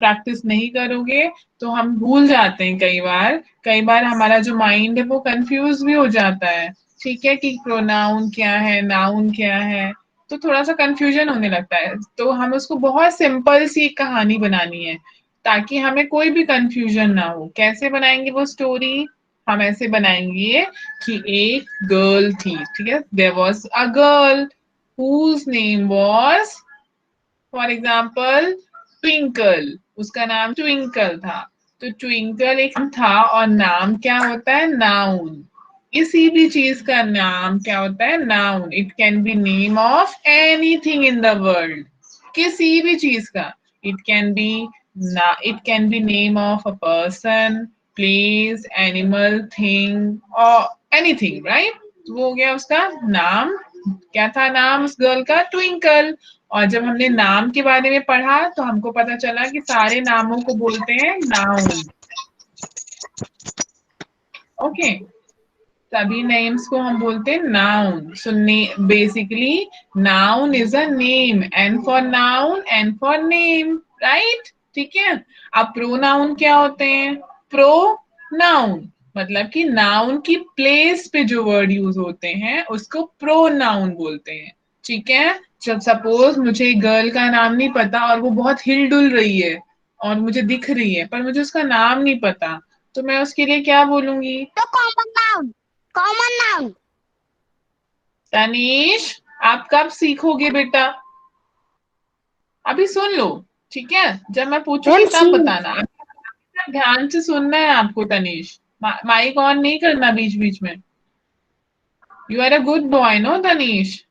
Practice नहीं करोगे तो हम भूल जाते हैं कई बार हमारा जो माइंड है वो कंफ्यूज भी हो जाता है, ठीक है, कि प्रोनाउन क्या है, नाउन क्या है, तो थोड़ा सा कंफ्यूजन होने लगता है। तो हम उसको बहुत सिंपल सी एक कहानी बनानी है ताकि हमें कोई भी कंफ्यूजन ना हो। कैसे बनाएंगे वो स्टोरी? हम ऐसे बनाएंगे कि एक गर्ल थी, ठीक है, there was a girl whose name was, for example, Twinkle, उसका नाम ट्विंकल था। तो ट्विंकल एक नाम था, और नाम क्या होता है? नाउन। किसी भी चीज का नाम क्या होता है? Noun. It can be name of anything in the world, किसी भी चीज का। It can be it can be name of a person, place, animal, thing और एनीथिंग, राइट? वो हो गया उसका नाम। क्या था नाम उस गर्ल का? ट्विंकल। और जब हमने नाम के बारे में पढ़ा तो हमको पता चला कि सारे नामों को बोलते हैं नाउन। ओके, सभी नेम्स को हम बोलते हैं noun. So basically noun is a name, and for noun and for name, right? ठीक है। अब प्रोनाउन क्या होते हैं? प्रोनाउन मतलब कि नाउन की प्लेस पे जो वर्ड यूज होते हैं उसको प्रोनाउन बोलते हैं, ठीक है। जब सपोज मुझे गर्ल का नाम नहीं पता और वो बहुत हिलडुल रही है और मुझे दिख रही है पर मुझे उसका नाम नहीं पता, तो मैं उसके लिए क्या बोलूंगी? तो common noun, common noun. Tanish, आप कब सीखोगे बेटा? अभी सुन लो, ठीक है, जब मैं पूछूंगी मैम तब सी। बताना। अभी ध्यान से सुनना है आपको तनीश, माइक ऑन नहीं करना बीच बीच में। You are a good boy, no Tanish?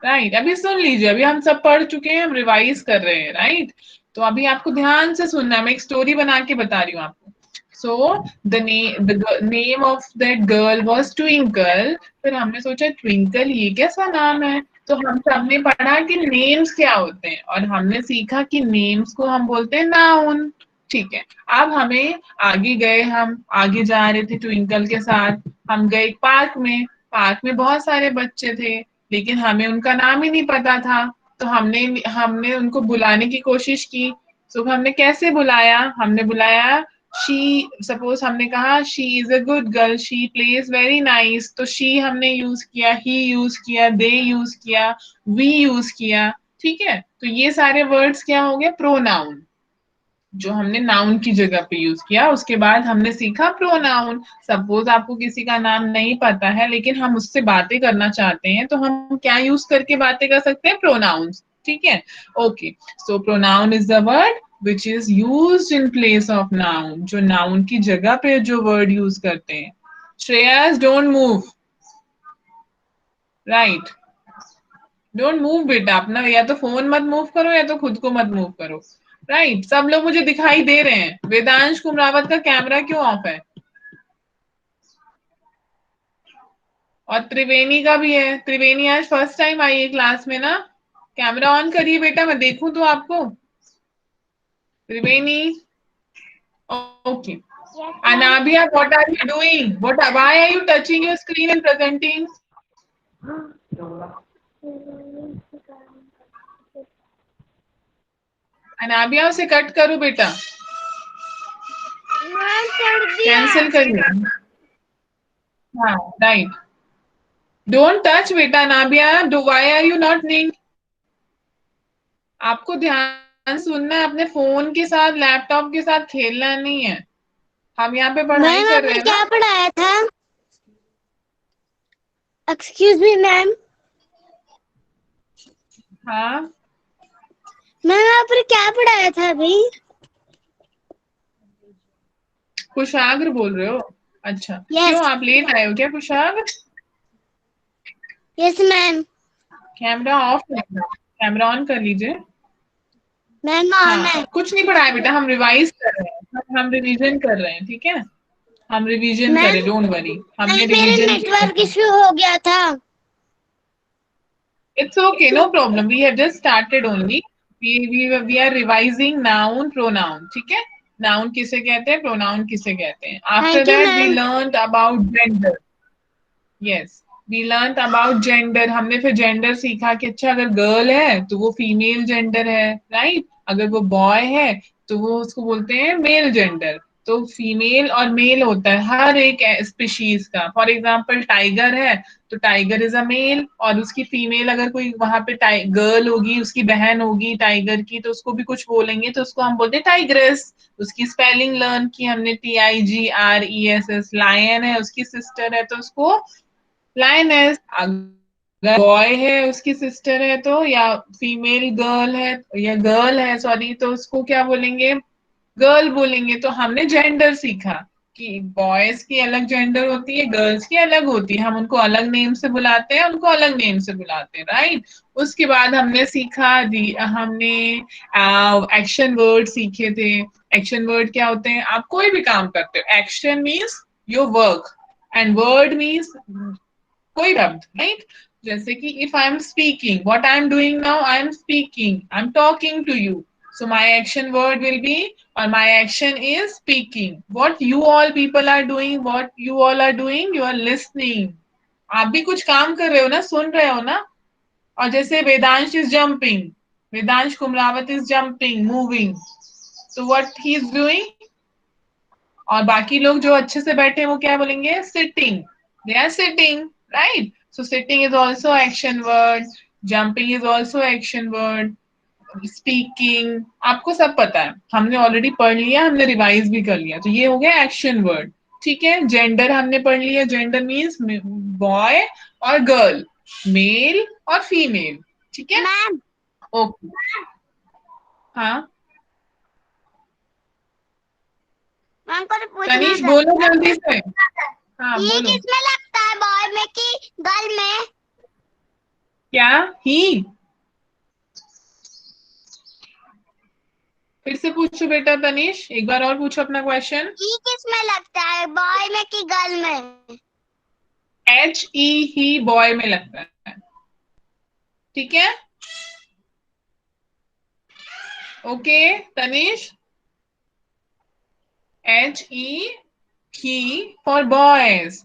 Right, अभी सुन लीजिए, अभी हम सब पढ़ चुके हैं, हम रिवाइज कर रहे हैं, राइट? तो अभी आपको ध्यान से सुनना है, मैं एक स्टोरी बना के बता रही हूँ आपको। So the name of that girl was twinkle. फिर हमने सोचा ट्विंकल ये कैसा नाम है, तो हम सबने पढ़ा कि नेम्स क्या होते हैं और हमने सीखा कि नेम्स को हम बोलते हैं नाउन, ठीक है। अब हमें आगे गए, हम आगे जा रहे थे ट्विंकल के साथ, हम गए पार्क में। पार्क में बहुत सारे बच्चे थे लेकिन हमें उनका नाम ही नहीं पता था, तो हमने हमने उनको बुलाने की कोशिश की। तो हमने कैसे बुलाया? हमने बुलाया शी, सपोज हमने कहा she is a good girl, she plays very nice, तो शी हमने यूज किया, ही यूज किया, दे यूज किया, वी यूज किया, ठीक है। तो ये सारे वर्ड्स क्या हो गए? प्रोनाउन, जो हमने नाउन की जगह पे यूज किया। उसके बाद हमने सीखा प्रोनाउन। सपोज आपको किसी का नाम नहीं पता है लेकिन हम उससे बातें करना चाहते हैं तो हम क्या यूज करके बातें कर सकते हैं? प्रोनाउंस, ठीक है। Okay, so pronoun is the word which is use in place of noun, जो नाउन की जगह पे जो वर्ड यूज करते हैं। Shreyas, don't move, right, don't move बेटा, अपना या तो फोन मत मूव करो या तो खुद को मत मूव करो, राइट? सब लोग मुझे दिखाई दे रहे हैं। वेदांश कुमरावत का कैमरा क्यों ऑफ है? और त्रिवेणी का भी है। त्रिवेणी आज फर्स्ट टाइम आई है क्लास में ना। कैमरा ऑन करिए बेटा, मैं देखूं तो आपको। Triveni, okay. Yes ma'am. Anabia, what are you doing? Why are you touching your screen and presenting? Anabia, उसे कट करो बेटा, मैम कर दिया। कैंसिल करिए। हाँ, राइट, डोंट टच बेटा। Anabia, do why are you not? आपको ध्यान सुनना है, अपने फोन के साथ लैपटॉप के साथ खेलना नहीं है। हम यहाँ पे पढ़ाई मैम कर रहे आपने हैं ना। क्या पढ़ाया था? Excuse me ma'am. हाँ, मैम आपने क्या पढ़ाया था अभी? कुशाग्र बोल रहे हो? अच्छा, क्यों यस। आप लेट आए हो क्या Kushagra? Yes ma'am. Camera off है, कैमरा ऑन कर लीजिए। मैम ऑन है। हाँ, कुछ नहीं पढ़ाया बेटा, हम रिवाइज कर रहे हैं, हम रिवीजन कर रहे हैं, ठीक है। हम रिवीजन मैम करें, डोंट वरी, हमने मैम मेरे रिवीजन किया नेटवर्क था। इश्यू हो गया था। It's okay, no problem, we have just started only. We are revising noun pronoun, ठीक है। नाउन किसे कहते हैं, प्रोनाउन किसे कहते हैं। After thank you that we ma'am. Learn about gender. Yes, we learn about gender. हमने फिर जेंडर सीखा कि अच्छा अगर गर्ल है तो वो फीमेल जेंडर है, राइट? अगर वो बॉय है तो वो उसको बोलते हैं मेल जेंडर। तो फीमेल और मेल होता है हर एक स्पीशीज का। फॉर एग्जाम्पल टाइगर है तो टाइगर इज अ मेल, और उसकी फीमेल अगर कोई वहां पे गर्ल होगी, उसकी बहन होगी टाइगर की, तो उसको भी कुछ बोलेंगे तो उसको हम बोलते हैं टाइग्रेस। उसकी स्पेलिंग लर्न की हमने, TIGRESS। लायन है उसकी सिस्टर है तो उसको लायनेस। अगर बॉय है उसकी सिस्टर है तो, या फीमेल गर्ल है या गर्ल है सॉरी, तो उसको क्या बोलेंगे, गर्ल बोलेंगे। तो हमने जेंडर सीखा कि बॉयज की अलग जेंडर होती है, गर्ल्स की अलग होती है, हम उनको अलग नेम से बुलाते हैं, उनको अलग नेम से बुलाते हैं, राइट। उसके बाद हमने सीखा, हमने एक्शन वर्ड सीखे थे। एक्शन वर्ड क्या होते हैं, आप कोई भी काम करते हो, action means your work and word means कोई शब्द, राइट। जैसे कि if I am speaking, what I am doing now, I am speaking, I am talking to you, so my action word will be, or my action is speaking. What you all people are doing, what you all are doing, you are listening. आप भी कुछ काम कर रहे हो ना, सुन रहे हो ना। और जैसे Vedansh is jumping, Vedansh Kumrawat is jumping, moving, तो what he is doing। और बाकी लोग जो अच्छे से बैठे हैं वो क्या बोलेंगे, sitting, they are sitting, right. So sitting is also action word, jumping is also action word, speaking, आपको सब पता है, हमने ऑलरेडी पढ़ लिया, हमने रिवाइज भी कर लिया, तो ये हो गया एक्शन वर्ड। ठीक है, जेंडर हमने पढ़ लिया, जेंडर मीन्स बॉय और गर्ल, मेल और फीमेल। ठीक है, मैम ओके। हाँ मैम को तो पूछना तनीष था, बोलो जल्दी से। हाँ ये बोलो। किसमें लगता है, बॉय में कि गर्ल में? क्या ही, फिर से पूछो बेटा तनीष, एक बार और पूछो अपना क्वेश्चन। ये किसमें लगता है, बॉय में कि गर्ल में? HE ही बॉय में लगता है। ठीक है, okay तनीष। HE he for boys,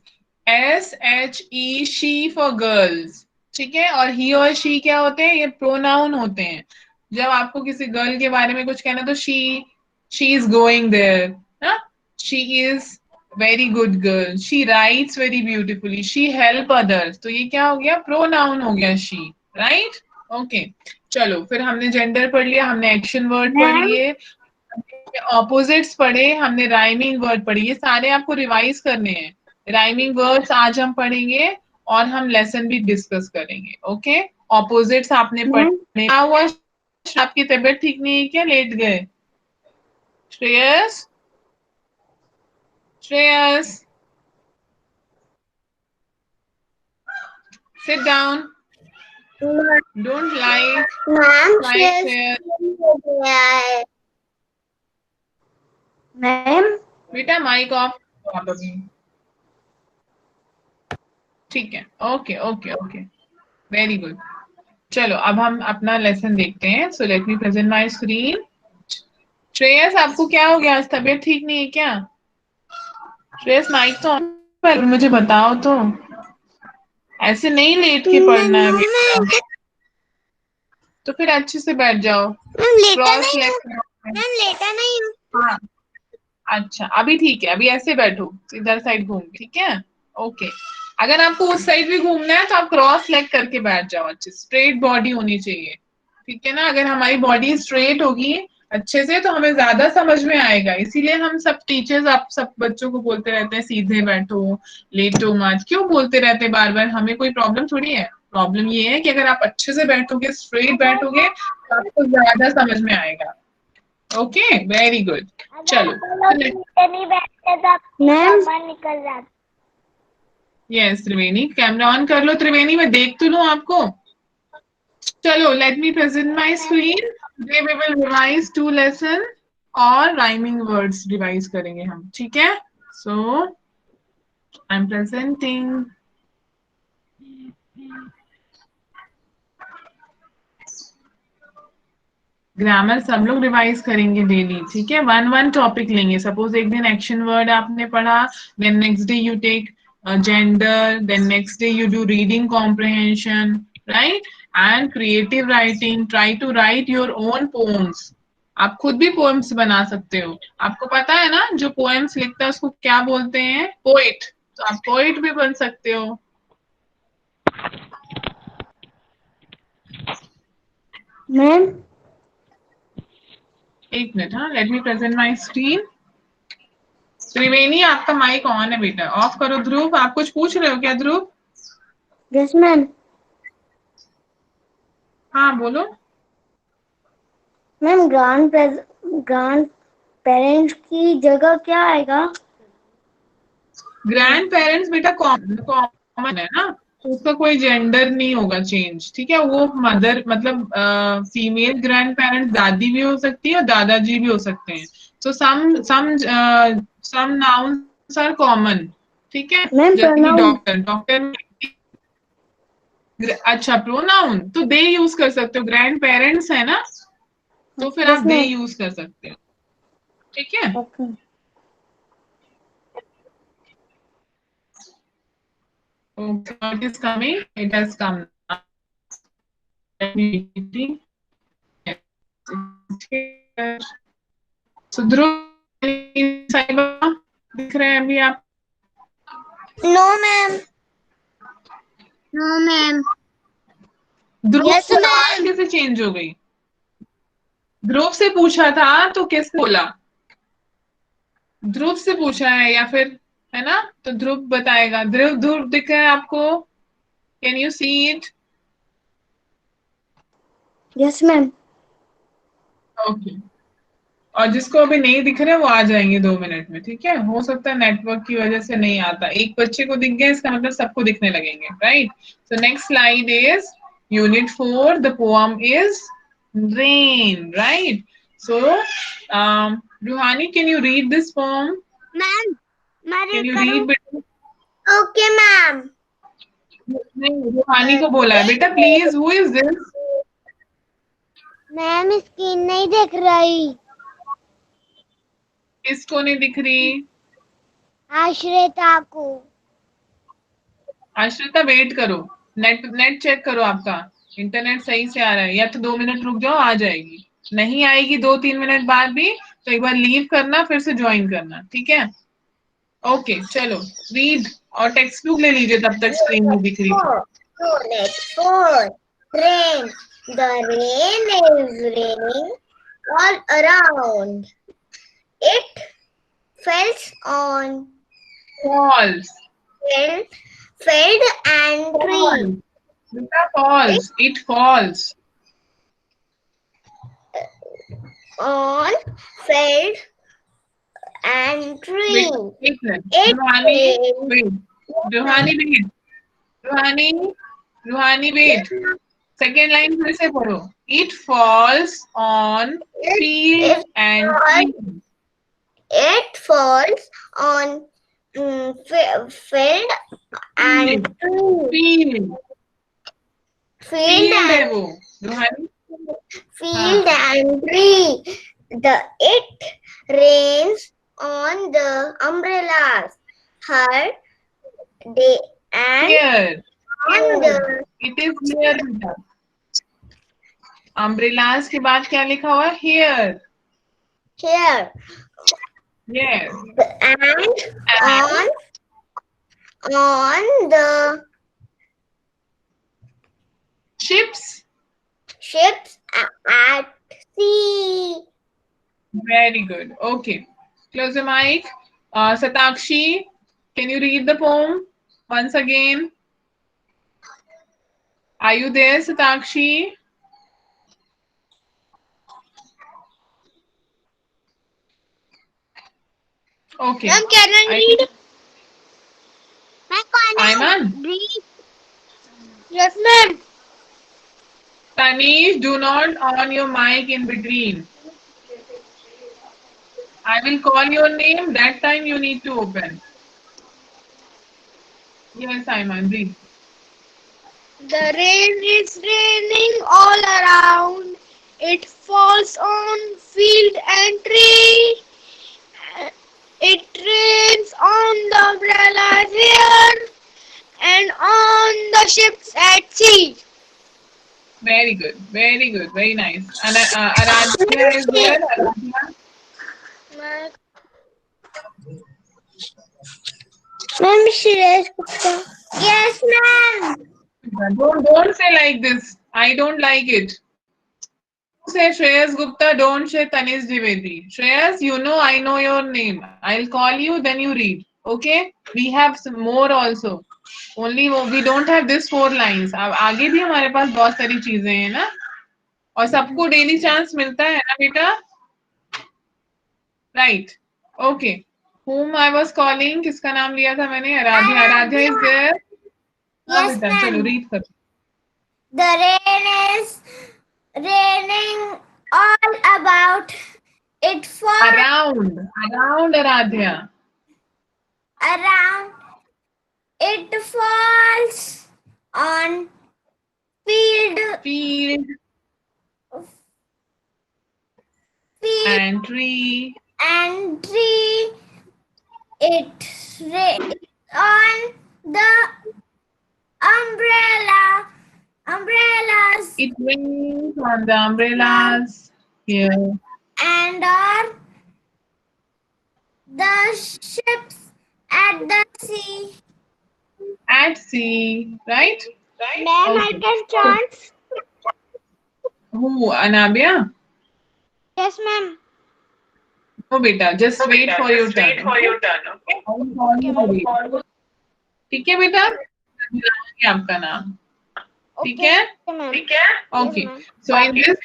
SHE she for girls। ठीक है, और ही और शी क्या होते हैं, ये प्रोनाउन होते हैं। जब आपको किसी गर्ल के बारे में कुछ कहना तो she is going there, she is very good girl, she writes very beautifully, she help others, तो ये क्या हो गया, प्रोनाउन हो गया शी, राइट। ओके, चलो फिर हमने जेंडर पढ़ लिया, हमने एक्शन वर्ड पढ़ मैम लिए, ऑपोजिट्स पढ़े, हमने राइमिंग वर्ड पढ़ी, ये सारे आपको रिवाइज करने हैं। राइमिंग वर्ड्स आज हम पढ़ेंगे और हम लेसन भी डिस्कस करेंगे, ओके। ऑपोजिट्स आपने पढ़े। क्या हुआ, आपकी तबीयत ठीक नहीं है क्या, लेट गए? Shreyas, Shreyas sit down, don't lie, ma'am Shreya। Ma'am बेटा माइक ऑफ आप अभी। ठीक है, okay okay okay, very good. चलो अब हम अपना लेसन देखते हैं। So let me present my screen. Shreyas आपको क्या हो गया, आज तबीयत ठीक नहीं है क्या? श्रेयस माइक तो ऑन पर मुझे बताओ तो, ऐसे नहीं लेट के पढ़ना है बेटा। तो फिर अच्छे से बैठ जाओ, मैम लेटा क्रॉस नहीं हूँ, लेग। मैम लेटा नहीं हूँ। हाँ, अच्छा अभी ठीक है, अभी ऐसे बैठो, इधर साइड घूम के, ठीक है, ओके। अगर आपको उस साइड भी घूमना है तो आप क्रॉस लेग करके बैठ जाओ, अच्छे स्ट्रेट बॉडी होनी चाहिए, ठीक है ना। अगर हमारी बॉडी स्ट्रेट होगी अच्छे से तो हमें ज्यादा समझ में आएगा, इसीलिए हम सब टीचर्स आप सब बच्चों को बोलते रहते हैं सीधे बैठो, लेटो मत, क्यों बोलते रहते हैं बार बार, हमें कोई प्रॉब्लम थोड़ी है। प्रॉब्लम ये है कि अगर आप अच्छे से बैठोगे, स्ट्रेट बैठोगे तो आपको ज्यादा समझ में आएगा, ओके, वेरी गुड। चलो नहीं बैठते तो मैम निकल जाता। यस त्रिवेणी, कैमरा ऑन कर लो त्रिवेणी, मैं देख तो लूं आपको। चलो let me present my screen, we will revise 2 lesson और राइमिंग वर्ड्स रिवाइज करेंगे हम, ठीक है। So I am presenting. Grammar सब लोग रिवाइज करेंगे डेली, ठीक है, वन वन टॉपिक लेंगे। सपोज एक दिन एक्शन वर्ड आपने पढ़ा, then next day you take gender, then next day you do reading comprehension, right, and creative writing, try to write your own poems, आप खुद भी पोएम्स बना सकते हो। आपको पता है ना, जो पोएम्स लिखता है उसको क्या बोलते हैं? पोएट। तो आप पोएट भी बन सकते हो। मैम एक मिनट, हाँ, let me present my screen. Triveni, आपका माइक ऑन है बेटा, ऑफ करो। ध्रुव, आप कुछ पूछ रहे हो क्या ध्रुव? Yes ma'am. हाँ बोलो। मैम ग्रांड पेरेंट्स की जगह क्या आएगा? ग्रैंड पेरेंट्स बेटा कॉमन है ना, तो उसका कोई जेंडर नहीं होगा चेंज, ठीक है। वो मदर मतलब फीमेल ग्रैंड पेरेंट्स दादी भी हो सकती है और दादाजी भी हो सकते हैं। तो सम नाउन्स आर कॉमन, ठीक है। मैम जैसे कि प्रोनाउन। Doctor, doctor. अच्छा, प्रोनाउन तो दे यूज कर सकते हो। ग्रैंड पेरेंट्स है ना, तो फिर आप यस दे मैम। यूज कर सकते हो, ठीक है। Okay. Okay, what is coming? It has come now. Let me read. So Dhruv, Saiba दिख रहे हैं अभी आप? No ma'am. No ma'am. Dhruv yes की आवाज मैम। कैसे चेंज हो गई? ध्रुव से पूछा था तो किसने बोला? ध्रुव से पूछा है या फिर, है ना? तो ध्रुव बताएगा। ध्रुव, ध्रुव दिख रहा है आपको? Can you see it? Yes ma'am. Okay. और जिसको अभी नहीं दिख रहे वो आ जाएंगे 2 मिनट में, ठीक है। हो सकता है नेटवर्क की वजह से नहीं आता। एक बच्चे को दिख गया इसका मतलब सबको दिखने लगेंगे, right. So next slide is unit 4। The poem is rain, right. So Roohani, can you read this poem? Ma'am मैं कैन रीड यू करूं? रीड बेटा? Okay ma'am. नहीं, रूहानी को बोला है बेटा, please. Who is this? Ma'am screen नहीं देख रही। किसको नहीं दिख रही? आश्रिता को। आश्रिता, वेट करो। नेट नेट चेक करो आपका। इंटरनेट सही से आ रहा है या तो 2 मिनट रुक जाओ, आ जाएगी। नहीं आएगी 2-3 मिनट बाद भी, तो एक बार लीव करना, फिर से ज्वाइन करना, ठीक है। ओके, चलो रीड। और टेक्स्ट बुक ले लीजिए तब तक, स्क्रीन में दिख रही है। Unit 4. Rain. The rain is raining all around. It falls on falls. field and tree. बेटा falls, it falls. On field and tree. एक minute It Ruhani, rains. Wait. Ruhani wait. Ruhani, Ruhani wait. Second line फिर से पढ़ो। It falls on field It, and tree. it falls on field and tree. Field, Field field है and वो रूहानी। field हाँ, and tree. It rains on the umbrellas. Her day and here, on here, the it is here बेटा। Umbrellas के बाद क्या लिखा हुआ है? Here. here yes. and on the ships. ships at sea. Very good. Okay. Close your mic. Satakshi, can you read the poem once again? Are you there, Satakshi? Okay. Ma'am, can I I read? think Ma'am, can I Ayman, read? Yes, ma'am. Tanish, do not on your mic in between. I will call your name. That time you need to open. Yes, Ayman, read. The rain is raining all around. It falls on field and tree. It rains on the umbrellas here and on the ships at sea. Very good, very nice. And Aradhya is there. Aradhya, Ma'am, Shreyas Gupta. Yes, ma'am. don't say like this. I don't like it. Don't say Shreyas Gupta. Don't say Tanish Dwivedi. Shreyas, you know I know your name. I'll call you, then you read. Okay? We have some more also. Only we don't have this 4 lines. अब आगे भी हमारे पास बहुत सारी चीजें हैं ना, और सबको डेली चांस मिलता है ना बेटा. Right. Okay. whom I was calling, किसका नाम लिया था मैंने? आराध्या. Aaradhya is there. हाँ Yes, बेटा, चलो ma'am. रीड कर. The rain is raining all about. It falls Around Aradhya. around. It falls on field and tree. and tree. It rains on the umbrellas It rains on the umbrellas here and on the ships at the sea. at sea. Right? Ma'am, I Okay. can chant. Who? Anabia? Yes, ma'am. No beta, just wait for your turn. Okay? I will call you again. ठीक है बेटा? बुलाऊंगी आपका नाम. ठीक है? Okay. So in this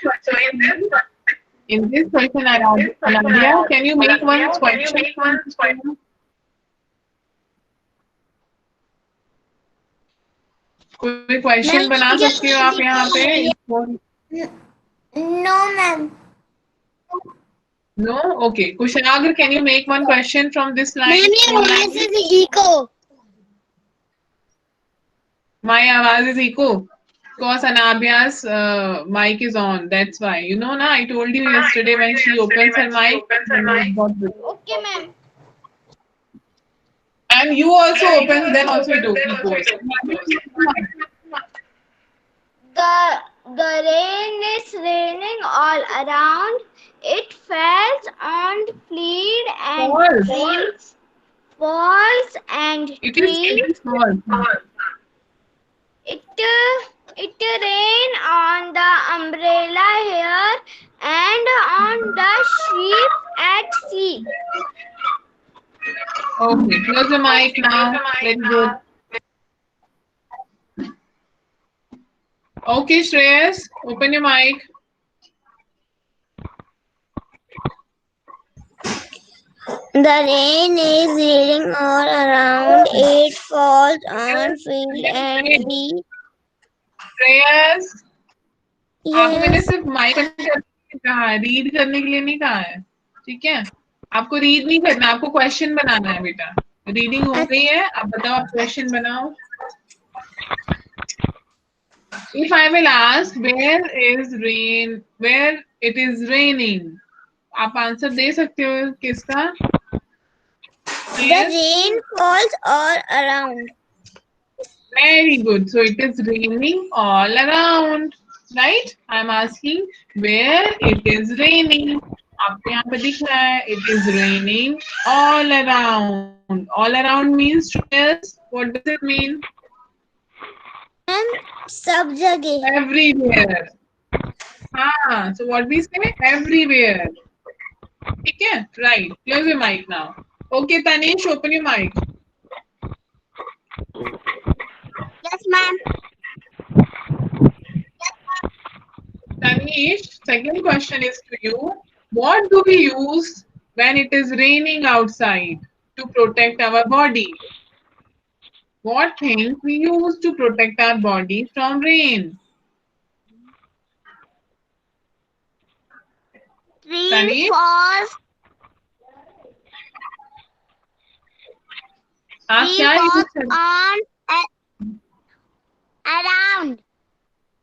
question, Aradhya, can you make one question? कोई question बना सकती हो आप यहाँ पे? No, ma'am. No? Okay. Kushagra, can you make one question from this line? Ma'am, your voice is echo. My आवाज is echo. Because Anabia's mic is on. That's why. You know, na, I told you yesterday when she opens her mic. Okay, ma'am. And you also open, then also it goes. The rain is raining all around. It falls on field and trees. Falls and trees. It is false. It rain on the umbrella here and on the ship at sea. Okay, close the mic now. Very good. Okay, Shreyas, open your mic. The rain is raining all around. It falls on field and tree. Shreyas, आपको मैंने Yes. सिर्फ mic कहा है, read करने के लिए नहीं कहा है. ठीक है? आपको रीड नहीं करना, आपको क्वेश्चन बनाना है बेटा. रीडिंग हो गई है, आप बताओ, आप क्वेश्चन बनाओ. If I will ask where it is raining, आप आंसर दे सकते हो किसका? The rain falls all around. Very good. So it is raining all around, right? I am asking where it is raining. आपको यहाँ पे दिख रहा है, it is raining all around. All around means stress. What does it mean? सब जगह. Everywhere. हाँ, so what we say? Everywhere. ठीक है? Right. Close your mic now. Okay, Tanish, open your mic. Yes, ma'am. Tanish, second question is to you. What do we use when it is raining outside to protect our body? What things we use to protect our body from rain? Rain falls. आप क्या use करते? On around.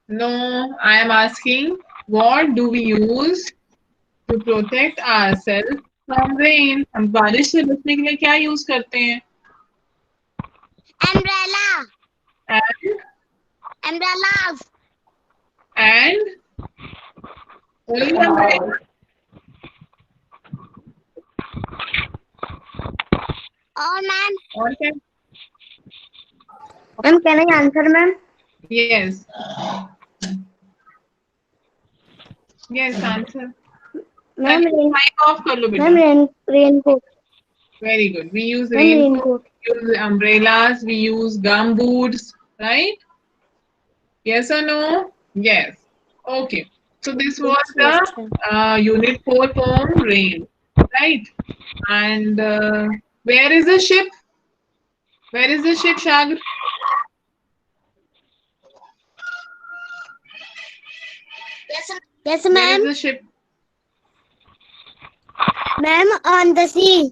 No, I am asking what do we use to protect ourselves from rain? हम बारिश से बचने के लिए क्या use करते हैं? Umbrella. And Umbrellas. and only one word. Oh, ma'am. Or can Ma'am, can I answer, ma'am? yes. Yes, answer. Ma'am, Mic off कर लो ma'am, बेटा. raincoat. Very good. We use Ma'am, raincoat, raincoat. we use umbrellas, we use gum boots, right? Yes or no? Yes. Okay. So this was Yes, the ma'am. Unit 4 poem Rain, right? And where is the ship? Where is the ship, Shagr? Yes, Where ma'am. is the ship? Ma'am, on the sea.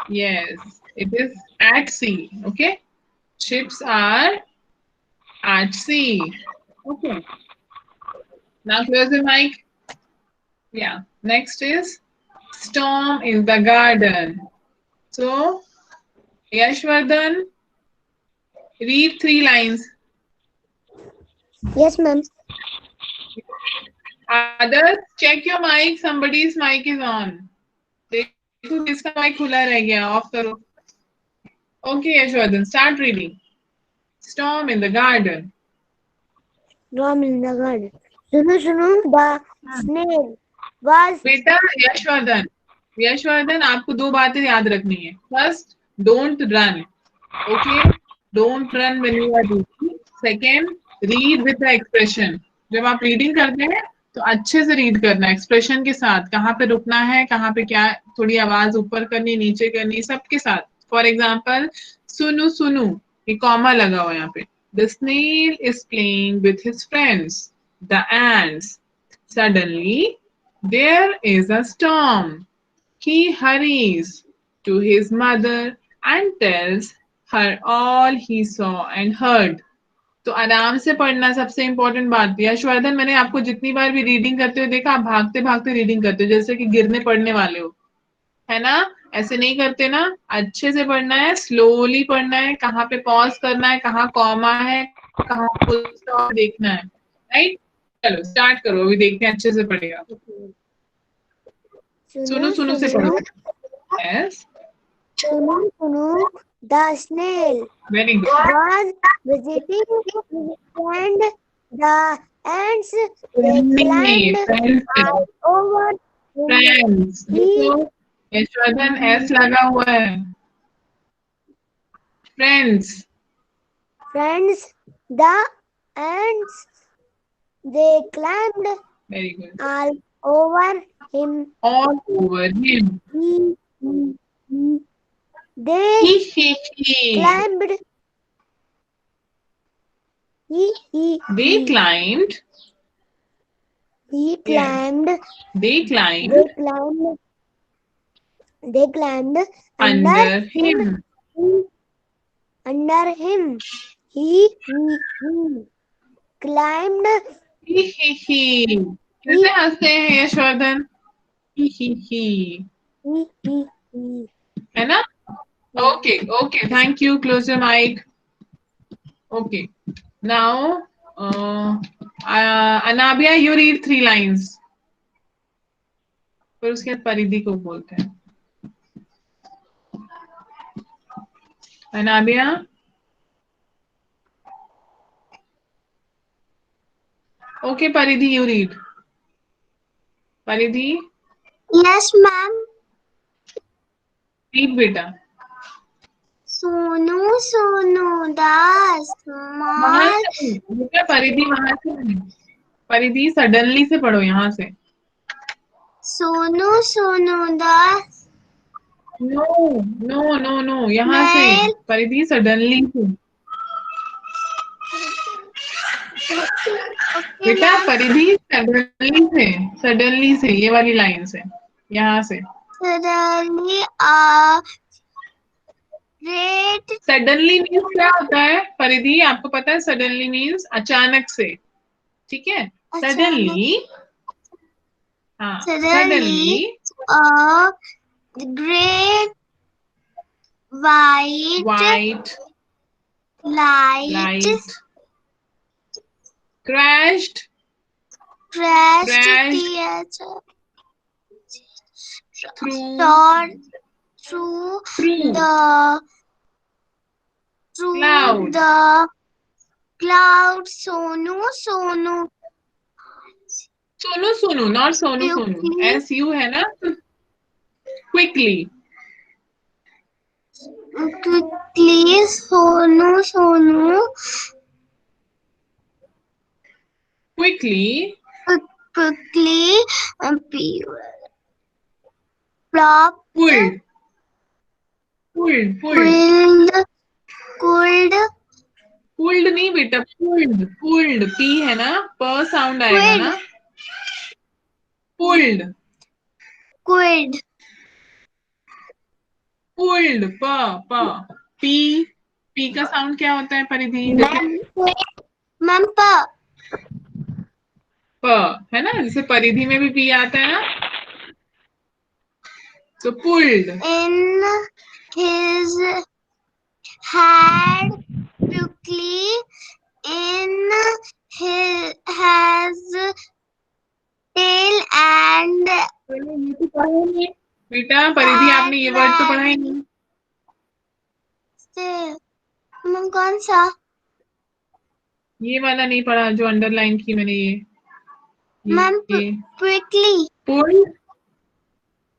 Yes, it is at sea. Okay. Ships are at sea. Okay. Now close the mic. Yeah. Next is storm in the garden. So, Yashvardhan, read 3 lines. Yes, ma'am. Others, check your mic. Somebody's mic is on. देखो किसका mic खुला रह गया. Off करो. Okay, Yashvardhan, start reading. Storm in the garden. Storm in the garden. Sunu, the snail was. बेटा यशवर्धन आपको 2 बातें याद रखनी है. First, don't run. Okay, don't run when you are reading. Second, read with the expression. जब आप reading करते हैं तो अच्छे से रीड करना, एक्सप्रेशन के साथ. कहाँ पे रुकना है, कहाँ पे क्या, थोड़ी आवाज ऊपर करनी, नीचे करनी, सबके साथ. फॉर एग्जाम्पल, सुनु सुनु, ये कॉमा लगा हुआ है यहाँ पे. The snail is playing with his friends. The ants. Suddenly, there is a storm. He hurries to his mother and tells her all he saw and heard. तो आराम से पढ़ना सबसे इम्पोर्टेंट बात है. यशवर्धन, मैंने आपको जितनी बार भी रीडिंग करते हुए देखा, आप भागते भागते रीडिंग करते हो, जैसे कि गिरने पड़ने वाले हो, है ना? ऐसे नहीं करते ना. अच्छे से पढ़ना है, स्लोली पढ़ना है, कहाँ पे पॉज करना है, कहाँ कॉमा है, कहाँ फुल स्टॉप देखना है. राइट? चलो स्टार्ट करो, अभी देखते हैं अच्छे से पढ़ेगा. सुनो सुनो से पढ़ो. Yes, Sunu, the snail very good. was visiting his friend. The ants they नहीं, climbed friends. over him. Friends देखो, यशवर्धन एस लगा हुआ है. Friends. Friends, the ants they climbed very good. all over him. All over him. He- They climbed. They climbed. He climbed. They climbed They climbed under him. Under him. He climbed. कैसे हंसते हैं Yashvardhan? He है ना? Okay, okay. Thank you. Close your mic. Okay. Now, Anabia, you read 3 lines. फिर उसके बाद परिधि को बोलते हैं. Anabia. Okay, Paridhi, you read. Paridhi, Yes, ma'am. read beta. Sonu, the small. वहां से बेटा, परिधि वहां से नहीं. परिधि सडनली से पढ़ो यहाँ से. Sonu, the नो यहाँ से. परिधि सडनली से. बेटा परिधि सडनली से ये वाली लाइन से, यहाँ से. suddenly great सडनली मीन्स क्या होता है परिधि, आपको पता है? सडनली मीन्स अचानक से. ठीक है, सडनली. हाँ, suddenly a great white light light crashed crashed Crashed through through through the cloud. cloud. Sonu, Sonu. Sonu Sonu, not Sonu Sonu, Quickly. SU है ना. Quickly. Quickly, Sonu, Sonu. Quickly. Quickly, plop. Pulled. Pulled. Pulled नहीं बेटा, pulled P है ना, प sound आएगा ना. pulled Quid. प P का साउंड क्या होता है परिधि, जैसे मैम प है ना, जैसे परिधि में भी P आता है ना, तो pulled. in his hand, quickly in his has tail and ये तो पढ़ा ही नहीं बेटा, परिधि आपने ये वर्ड तो पढ़ा ही नहीं. मैम कौन सा? ये वाला नहीं पढ़ा जो अंडरलाइन की मैंने, मैम क्विकली. पुल्ड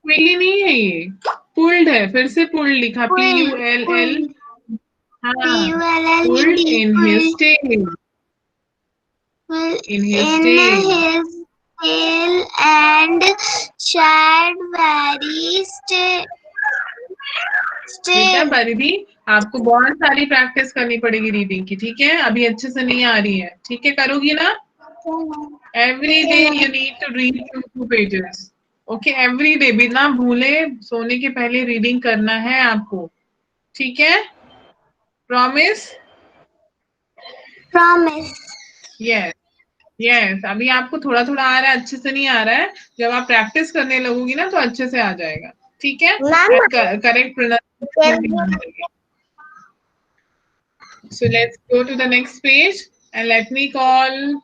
नहीं है ये, पुल्ड है, फिर से पुल्ड लिखा, PULL. हाँ, pulled in his tail. In his tail and shed very बेटा परिधि, आपको बहुत सारी प्रैक्टिस करनी पड़ेगी रीडिंग की, ठीक है, अभी अच्छे से नहीं आ रही है, ठीक है, करोगी ना. Every day you need to read 2 pages. Okay, every day, बिना भूले सोने के पहले रीडिंग करना है आपको, ठीक है, प्रॉमिस. यस. अभी आपको थोड़ा थोड़ा आ रहा है, अच्छे से नहीं आ रहा है, जब आप प्रैक्टिस करने लगोगी ना तो अच्छे से आ जाएगा, ठीक है. Correct pronunciation. So let's go to the next page and let me call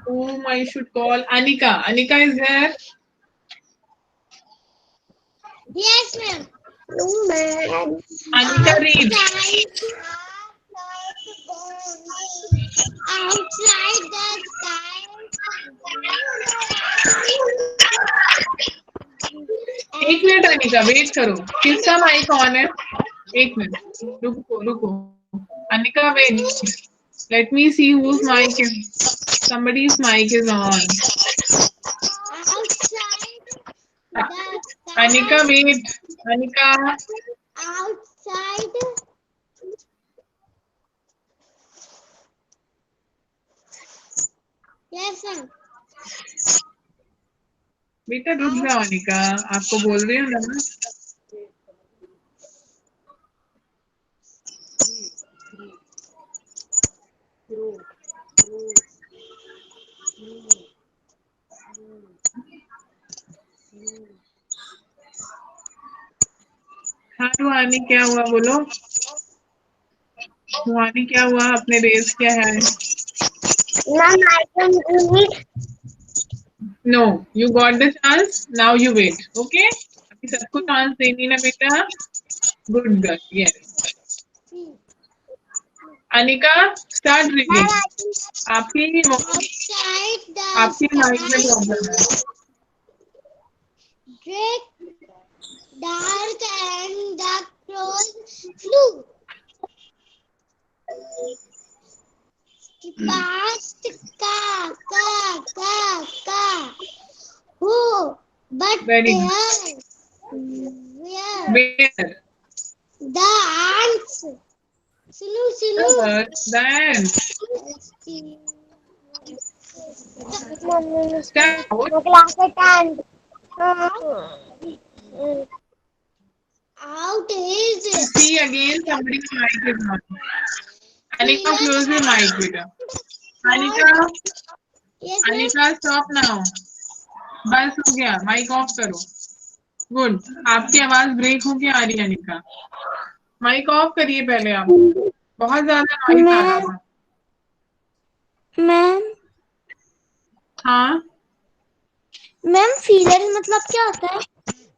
whom I should call. Anika. Anika is there. Yes, ma'am. No, ma'am. Anika, read. Outside the sky. एक minute Anika, wait करो, किसका mic on है, एक minute, रुको. Anika wait, let me see whose mic is, somebody's mic is on. Anika wait, Anika. Outside. Yes, ma'am. बेटा रुक जाओ अनिका, आपको बोल रही हूँ ना. हाँ रुहानी, क्या हुआ बोलो. रुहानी क्या हुआ, आपने रेस किया है. Ma'am, I can read. No, you got the chance. Now you wait. Okay? अभी सबको चांस देनी ना बेटा. Good girl. Yes. Anika, start reading. आपकी माइक में प्रॉब्लम है. Dark and the crows flew past ka. Who? But Very where? The ants. Sulu. The ants. Start. Out is. See again, somebody's mic is on. Anika, close your mic, beta. Anika, Yes, Anika, stop now. बस हो गया, mic off करो. Good. आपकी आवाज break होके आ रही है Anika, mic off करिए पहले आप, बहुत ज्यादा नॉइज आ रहा था. मैम. हाँ मैम फीलर्स मतलब क्या होता है?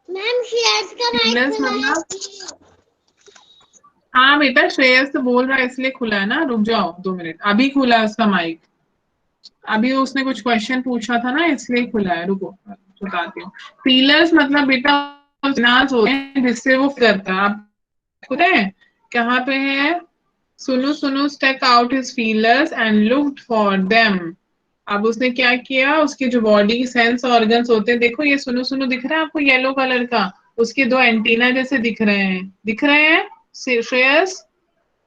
मैम शेयर्स का माइक फीलर्स खुला है। मतलब, हाँ बेटा श्रेयस तो बोल रहा है इसलिए खुला है ना, रुक जाओ 2 मिनट, अभी खुला है उसका माइक, अभी उसने कुछ क्वेश्चन पूछा था ना इसलिए खुला है, रुको बताती हूँ। फीलर्स मतलब बेटा सिग्नल्स होते हैं जिससे वो करता है, आप खुद है कहाँ पे है, Sonu Sonu stuck out his feelers and looked for them. अब उसने क्या किया, उसके जो बॉडी सेंस ऑर्गन्स होते हैं, देखो ये सुनु सुनु दिख रहा है आपको येलो कलर का, उसके 2 एंटीना जैसे दिख रहे हैं, दिख रहे हैं श्रेयस,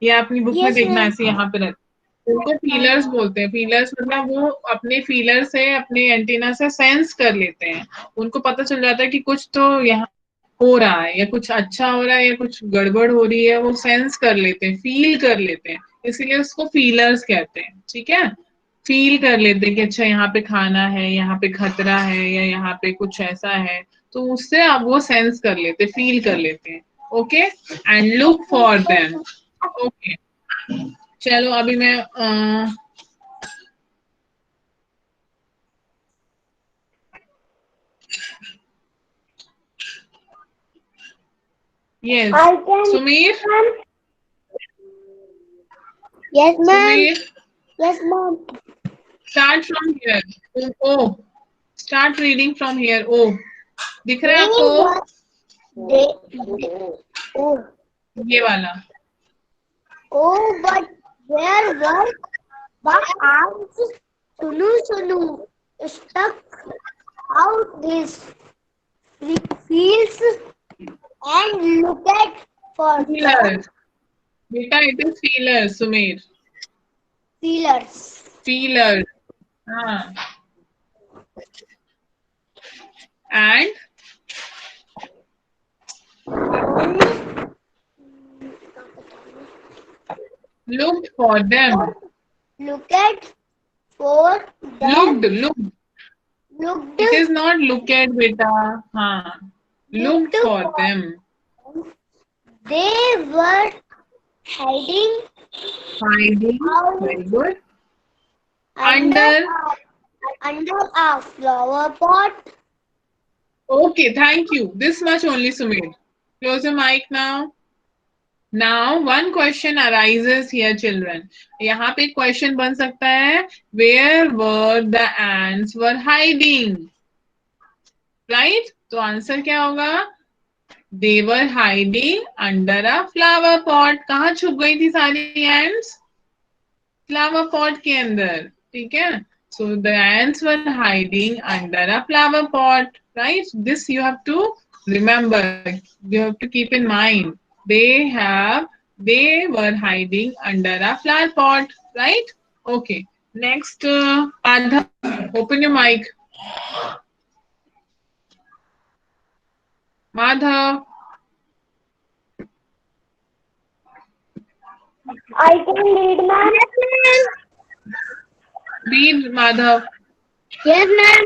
ये अपनी बुक में यस देखना मैम। ऐसे यहाँ पे रहते, उनको फीलर्स बोलते हैं। फीलर्स मतलब वो अपने फीलर से, अपने एंटीना से सेंस कर लेते हैं, उनको पता चल जाता है कि कुछ तो यहाँ हो रहा है, या कुछ अच्छा हो रहा है या कुछ गड़बड़ हो रही है, वो सेंस कर लेते हैं, फील कर लेते हैं, इसीलिए उसको फीलर्स कहते हैं। ठीक है, फील कर लेते हैं कि अच्छा यहाँ पे खाना है, यहाँ पे खतरा है, या यहाँ पे कुछ ऐसा है, तो उससे आप वो सेंस कर लेते, फील कर लेते हैं। Okay, and look for them. Okay, चलो अभी मैं yes I can. Sumeer, Ma'am. Yes, ma'am. Sumeer Yes, ma'am. Start from here. Oh, start reading from here. ओ दिख रहा है They आपको, were. Oh, ये वाला। oh, but where were the ants? Sunu, Sunu stuck out his fields and looked for them feelers बेटा, it is feelers Sumeer, feelers. Feelers, हाँ, and looked for them, Looked for them. Looked, Looked. It is not look at बेटा, हाँ, looked Looked for for them, them. They were hiding finding, out very good, under under, under a flower pot. okay, thank you, this much only Sumit, close your mic now. Now one question arises here children, यहाँ पे question बन सकता है, where were the ants were hiding, right? तो answer क्या होगा, they were hiding under a flower pot, कहाँ छुप गई थी सारी ants, फ्लावर पॉट के अंदर, ठीक है, so the ants were hiding under a flower pot, right? This you have to remember, you have to keep in mind, they were hiding under a flower pot, right? Okay, next, Adha, open your mic, Madhav, I can read, ma'am. read Madhav, Yes, ma'am.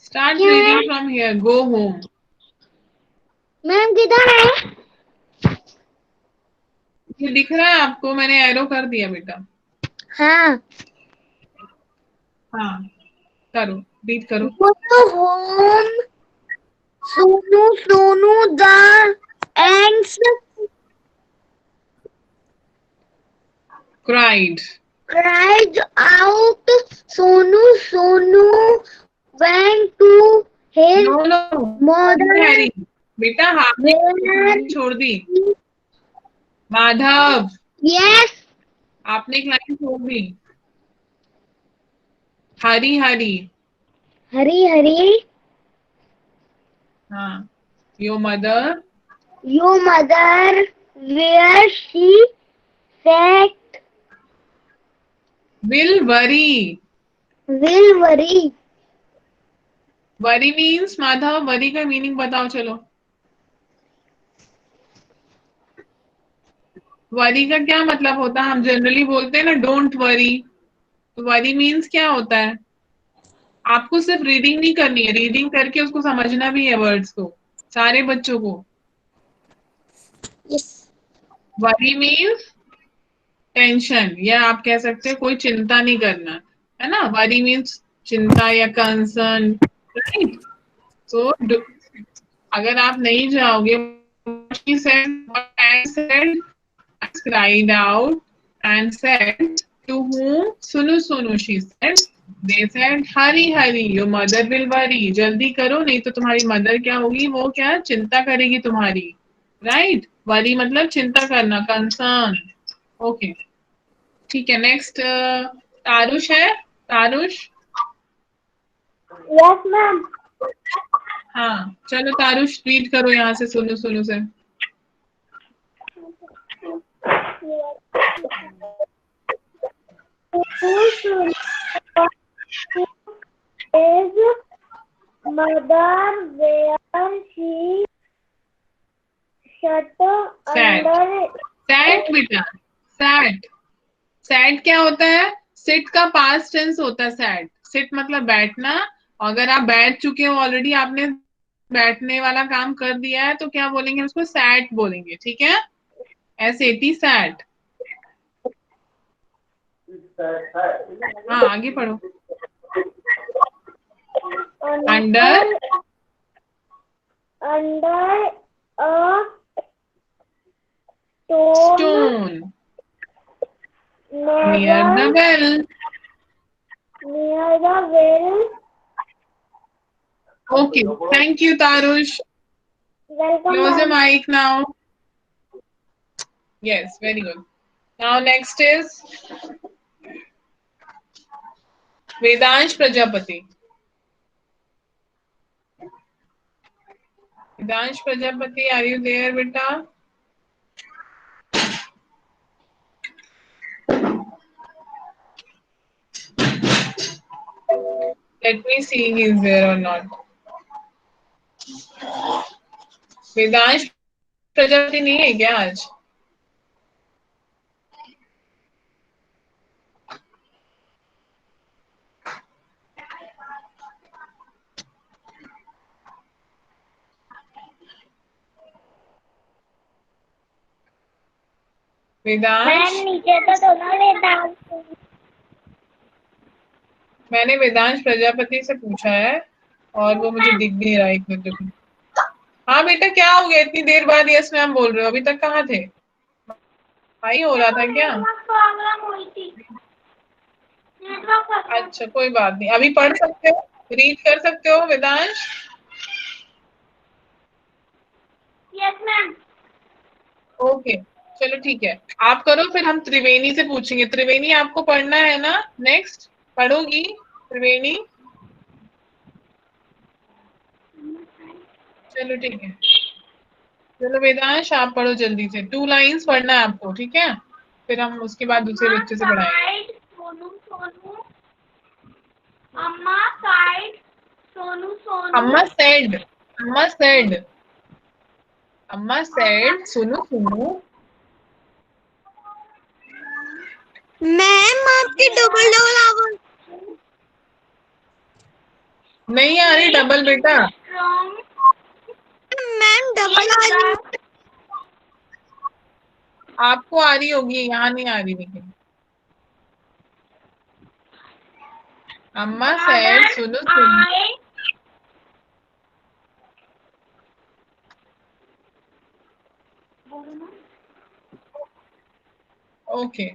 start क्या है? reading from here, go home, ma'am किधर है? ये दिख रहा है आपको, मैंने एरो कर दिया बेटा, हाँ। हाँ करो, रीड करो, Go home. Sonu, Sonu, the ants cried, cried out. Sonu, Sonu went to his no no mother. Hari, बेटा आपने छोड़ दी, माधव Yes. आपने एक लाइन छोड़ दी, हरी हरी, हरी हरी. हाँ, your mother Your mother, where she sat, will worry, will worry. Worry means, Madhav worry का meaning बताओ चलो, वरी का क्या मतलब होता है, हम जनरली बोलते हैं ना डोंट वरी, तो वरी मीन्स क्या होता है, आपको सिर्फ रीडिंग नहीं करनी है, रीडिंग करके उसको समझना भी है वर्ड्स को, सारे बच्चों को, Yes. वरी मीन्स टेंशन, या आप कह सकते हो कोई चिंता नहीं करना, है ना. वरी मीन्स चिंता या कंसर्न, राइट. सो अगर आप नहीं जाओगे, she said, what I said, I cried out and said, to whom? Sunu Sunu, she said. They said, hurry hurry, your mother will worry. जल्दी करो नहीं तो तुम्हारी मदर क्या होगी, वो क्या चिंता करेगी तुम्हारी, राइट. वरी मतलब चिंता करना, कंसर्न. ओके, ठीक है. नेक्स्ट तारुष है. तारुष. Yes, ma'am. हाँ चलो तारुष रीड करो यहाँ से, सुनो सुनो से. His mother where she sat sat. under sat बेटा, सैट. सैट क्या होता है? सिट का पास्ट टेंस होता है सैट. सिट मतलब बैठना. अगर आप बैठ चुके हो ऑलरेडी, आपने बैठने वाला काम कर दिया है, तो क्या बोलेंगे उसको? सैट बोलेंगे, ठीक है. SAT sat. हाँ आगे पढ़ो. Under under a stone stone near near the well. near the well. Okay, thank you Tarush. Welcome, Close the ma'am. mic now. Yes, very good. Now next is Vedansh Prajapati. Vedansh Prajapati, are you there, beta? Let me see he is there or not. Vedansh Prajapati नहीं है क्या आज? वेदांश. नीचे तो दोनों वेदांत. मैंने वेदांश प्रजापति से पूछा है और वो मुझे दिख नहीं रहा. एक मिनट. हाँ बेटा क्या हो गया, इतनी देर बाद यस मैम बोल रहे हो? अभी तक कहाँ थे? भाई हो रहा था क्या? प्रॉब्लम हुई थी. अच्छा कोई बात नहीं. अभी पढ़ सकते हो, रीड कर सकते हो वेदांश? Yes ma'am. ओके चलो ठीक है, आप करो, फिर हम त्रिवेणी से पूछेंगे. त्रिवेणी आपको पढ़ना है ना? नेक्स्ट पढ़ोगी त्रिवेणी? चलो ठीक है. चलो वेदांश आप पढ़ो जल्दी से. 2 लाइंस पढ़ना है आपको, ठीक है. फिर हम उसके बाद दूसरे बच्चे से पढ़ाएंगे. सोनू सोनू. अम्मा साइड. सोनू सोनू. अम्मा सेड. अम्मा सेड. अम्मा सेड. सुनो सुनो. मैम आपकी डबल डबल आवाज नहीं आ रही डबल बेटा. मैम डबल आ रही. आपको आ रही होगी, यहाँ नहीं आ रही. लेकिन अम्मा सेड. सुनो सुनो. ओके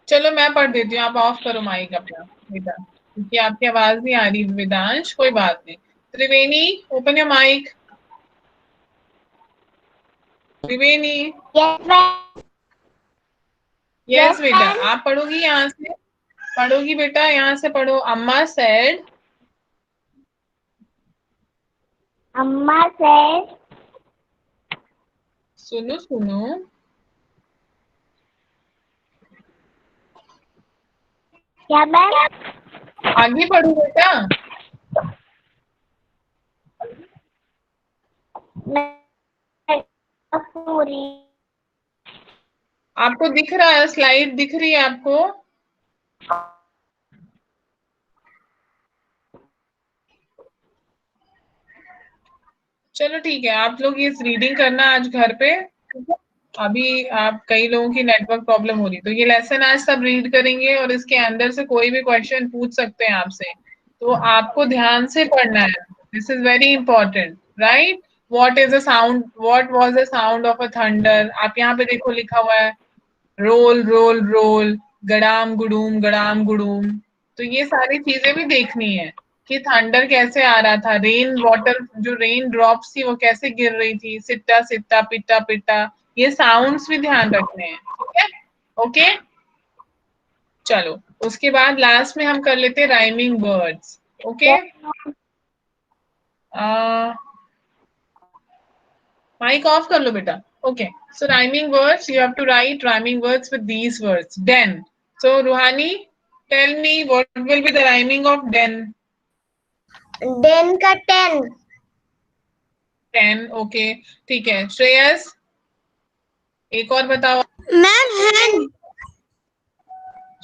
चलो मैं पढ़ देती हूँ. आप ऑफ करो माइक अपना बेटा, क्योंकि आपकी आवाज नहीं आ रही. वेदांश कोई बात नहीं. Triveni open your mic. Triveni. Yes बेटा, आप पढ़ोगी यहाँ से. पढ़ोगी बेटा, यहाँ से पढ़ो. अम्मा सेड. अम्मा सेड. सुनो सुनो. क्या मैम? आगे पढ़ो बेटा. पूरी. आपको दिख रहा है? स्लाइड दिख रही है आपको? चलो ठीक है, आप लोग ये रीडिंग करना आज घर पे, ठीक है? अभी आप कई लोगों की नेटवर्क प्रॉब्लम हो रही, तो ये लेसन आज सब रीड करेंगे और इसके अंदर से कोई भी क्वेश्चन पूछ सकते हैं आपसे, तो आपको ध्यान से पढ़ना है. This is very important, right? What is the sound, what was the sound of a thunder? आप यहाँ पे देखो लिखा हुआ है रोल रोल रोल, गड़ाम गुडूम. तो ये सारी चीजें भी देखनी है कि थंडर कैसे आ रहा था, रेन वाटर जो रेन ड्रॉप्स थी वो कैसे गिर रही थी, सिट्टा सिट्टा पिट्टा पिट्टा, ये साउंड्स भी ध्यान रखने हैं. ठीक है, ओके. चलो उसके बाद लास्ट में हम कर लेते हैं rhyming words. Okay, mic off कर लो बेटा. Okay, so rhyming words, you have to write rhyming words with these words. Den. So Ruhani, tell me what will be the rhyming of den? Den का 10. 10. Okay, ठीक है. श्रेयस, एक और बताओ. Ma'am hen.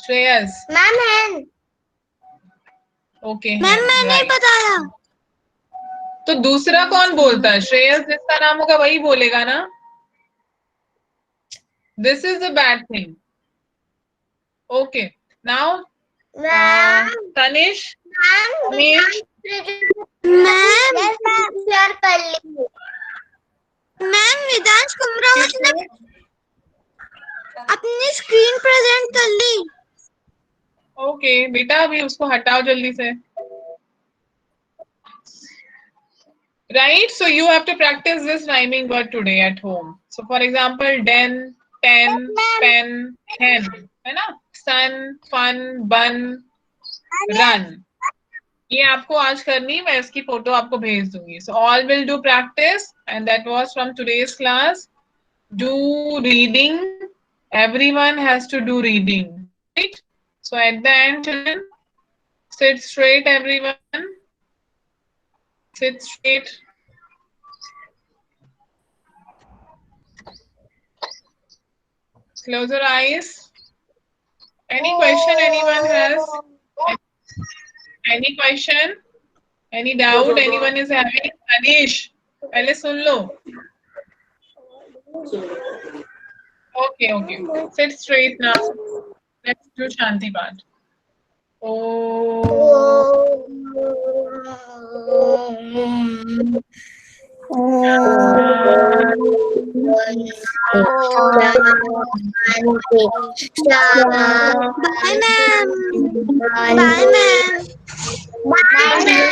Shreyas. Ma'am hen. Okay, ma'am मैंने नहीं बताया. तो दूसरा कौन बोलता है? श्रेयस जिसका नाम होगा वही बोलेगा ना. This is the bad thing. Okay, now Tanish. Tanish, ma'am share कर ली. मैम विदांश कुमरावत ने अपनी स्क्रीन प्रेजेंट कर ली. ओके बेटा, अभी उसको हटाओ जल्दी से. Right, so you have to practice this rhyming word today at home. So for example, den, ten, pen, hen, है ना? Sun, fun, bun, run. ये आपको आज करनी है, मैं इसकी फोटो आपको भेज दूंगी. So all will do practice, and that was from today's class. Do reading. Everyone has to do reading, right? So at the end, children, sit straight, everyone. Sit straight. Close your eyes. Any question anyone has? Any question? Any doubt anyone is having? Anish, पहले सुन लो. Okay, okay. Sit straight now. Let's do Shanti Path. Bye ma'am. Bye ma'am. Bye ma'am.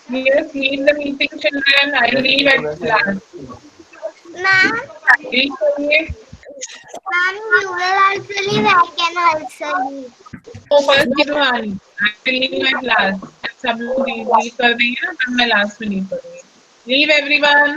Yes, leave the meeting, children. I leave at class. Ma'am, Leave करिए. ma'am, you will also leave. I can also leave. Oh, first की रुहानी. I will leave my class. सब लोग leave कर देंगे ना, तब मैं last में leave करूँगी. Leave everyone.